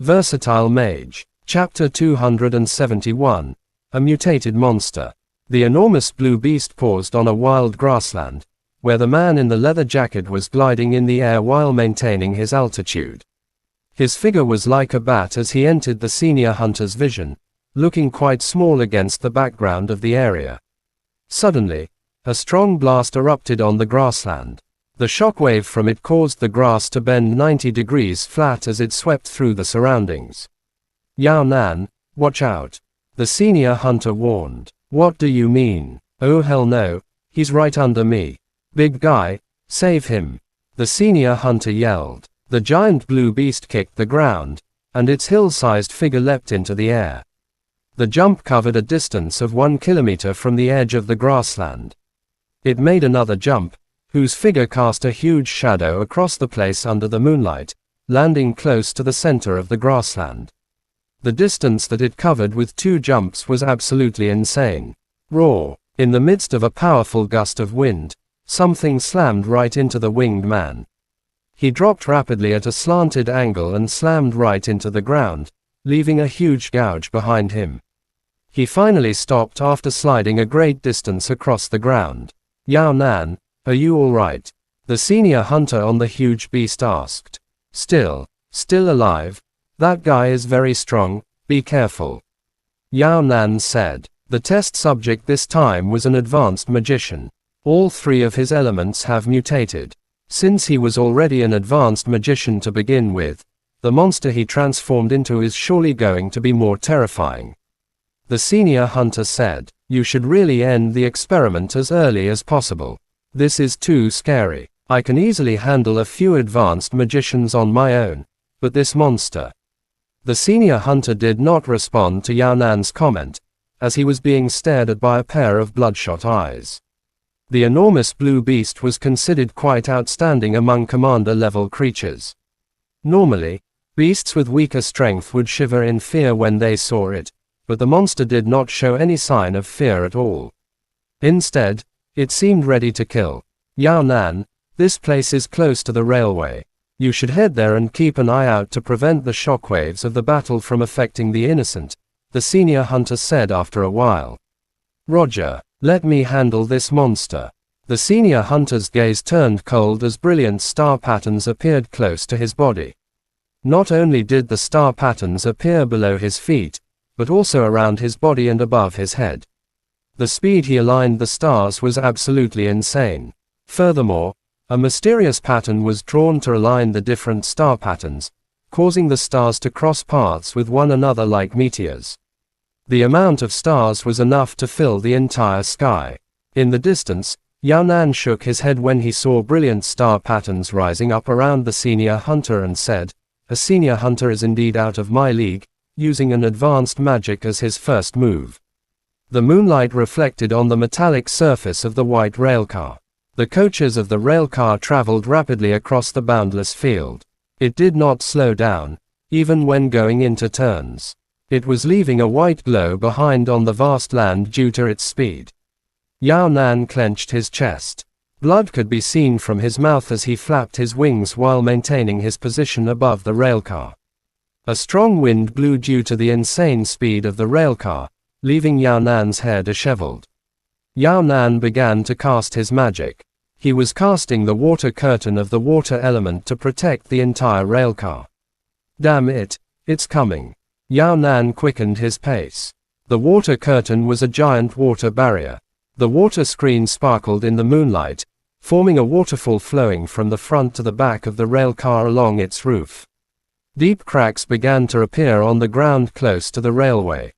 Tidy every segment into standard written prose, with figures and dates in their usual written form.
Versatile Mage. Chapter 271. A Mutated Monster. The enormous blue beast paused on a wild grassland, where the man in the leather jacket was gliding in the air while maintaining his altitude. His figure was like a bat as he entered the senior hunter's vision, looking quite small against the background of the area. Suddenly, a strong blast erupted on the grassland. The shockwave from it caused the grass to bend 90 degrees flat as it swept through the surroundings. "Yao Nan, watch out," the senior hunter warned. "What do you mean?" "Oh hell no, he's right under me. Big guy, save him," the senior hunter yelled. The giant blue beast kicked the ground, and its hill-sized figure leapt into the air. The jump covered a distance of 1 kilometer from the edge of the grassland. It made another jump, whose figure cast a huge shadow across the place under the moonlight, landing close to the center of the grassland. The distance that it covered with 2 jumps was absolutely insane. Roar! In the midst of a powerful gust of wind, something slammed right into the winged man. He dropped rapidly at a slanted angle and slammed right into the ground, leaving a huge gouge behind him. He finally stopped after sliding a great distance across the ground. "Yao Nan, are you all right?" the senior hunter on the huge beast asked. Still alive? That guy is very strong, be careful," Yao Nan said. The test subject this time was an advanced magician. All 3 of his elements have mutated. Since he was already an advanced magician to begin with, the monster he transformed into is surely going to be more terrifying. The senior hunter said, "You should really end the experiment as early as possible. This is too scary. I can easily handle a few advanced magicians on my own, but this monster." The senior hunter did not respond to Yao Nan's comment, as he was being stared at by a pair of bloodshot eyes. The enormous blue beast was considered quite outstanding among commander-level creatures. Normally, beasts with weaker strength would shiver in fear when they saw it, but the monster did not show any sign of fear at all. Instead, it seemed ready to kill. "Yao Nan, this place is close to the railway. You should head there and keep an eye out to prevent the shockwaves of the battle from affecting the innocent," the senior hunter said after a while. "Roger, let me handle this monster." The senior hunter's gaze turned cold as brilliant star patterns appeared close to his body. Not only did the star patterns appear below his feet, but also around his body and above his head. The speed he aligned the stars was absolutely insane. Furthermore, a mysterious pattern was drawn to align the different star patterns, causing the stars to cross paths with one another like meteors. The amount of stars was enough to fill the entire sky. In the distance, Yao Nan shook his head when he saw brilliant star patterns rising up around the senior hunter and said, "A senior hunter is indeed out of my league, using an advanced magic as his first move." The moonlight reflected on the metallic surface of the white railcar. The coaches of the railcar traveled rapidly across the boundless field. It did not slow down, even when going into turns. It was leaving a white glow behind on the vast land due to its speed. Yao Nan clenched his chest. Blood could be seen from his mouth as he flapped his wings while maintaining his position above the railcar. A strong wind blew due to the insane speed of the railcar, leaving Yao Nan's hair disheveled. Yao Nan began to cast his magic. He was casting the water curtain of the water element to protect the entire railcar. "Damn it, it's coming." Yao Nan quickened his pace. The water curtain was a giant water barrier. The water screen sparkled in the moonlight, forming a waterfall flowing from the front to the back of the railcar along its roof. Deep cracks began to appear on the ground close to the railway.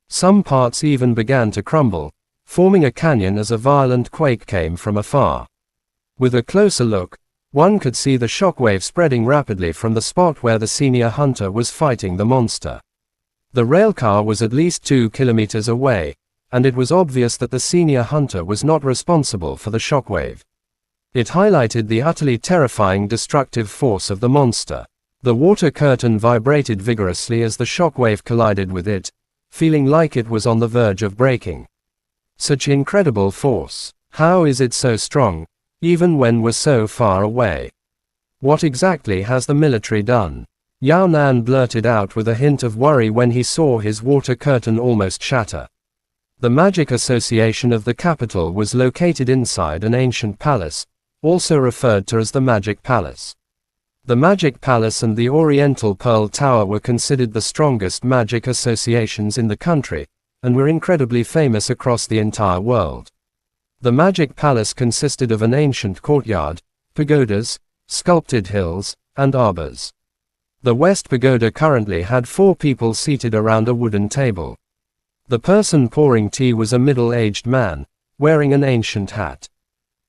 Some parts even began to crumble, forming a canyon as a violent quake came from afar. With a closer look, one could see the shockwave spreading rapidly from the spot where the senior hunter was fighting the monster. The railcar was at least 2 kilometers away, and it was obvious that the senior hunter was not responsible for the shockwave. It highlighted the utterly terrifying destructive force of the monster. The water curtain vibrated vigorously as the shockwave collided with it, feeling like it was on the verge of breaking. Such incredible force. How is it so strong, even when we're so far away? What exactly has the military done? Yao Nan blurted out with a hint of worry when he saw his water curtain almost shatter. The Magic Association of the capital was located inside an ancient palace, also referred to as the Magic Palace. The Magic Palace and the Oriental Pearl Tower were considered the strongest magic associations in the country, and were incredibly famous across the entire world. The Magic Palace consisted of an ancient courtyard, pagodas, sculpted hills, and arbors. The West Pagoda currently had 4 people seated around a wooden table. The person pouring tea was a middle-aged man, wearing an ancient hat.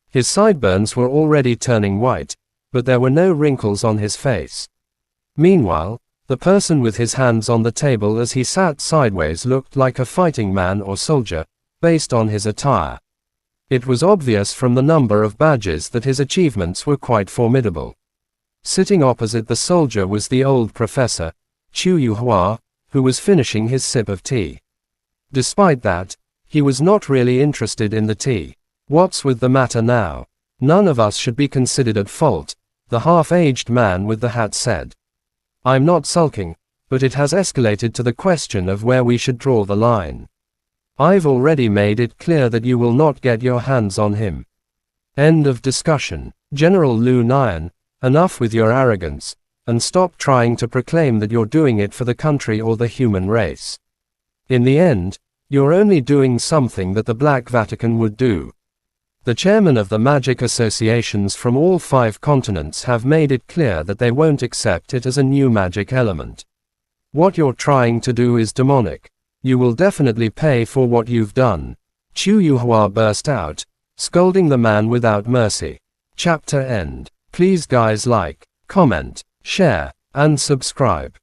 His sideburns were already turning white, but there were no wrinkles on his face. Meanwhile, the person with his hands on the table as he sat sideways looked like a fighting man or soldier, based on his attire. It was obvious from the number of badges that his achievements were quite formidable. Sitting opposite the soldier was the old professor, Chu Yuhua, who was finishing his sip of tea. Despite that, he was not really interested in the tea. What's with the matter now? None of us should be considered at fault, the half-aged man with the hat said. I'm not sulking, but it has escalated to the question of where we should draw the line. I've already made it clear that you will not get your hands on him. End of discussion. General Lu Nian, enough with your arrogance, and stop trying to proclaim that you're doing it for the country or the human race. In the end, you're only doing something that the Black Vatican would do. The chairmen of the magic associations from all 5 continents have made it clear that they won't accept it as a new magic element. What you're trying to do is demonic. You will definitely pay for what you've done. Chu Yuhua burst out, scolding the man without mercy. Chapter end. Please guys like, comment, share, and subscribe.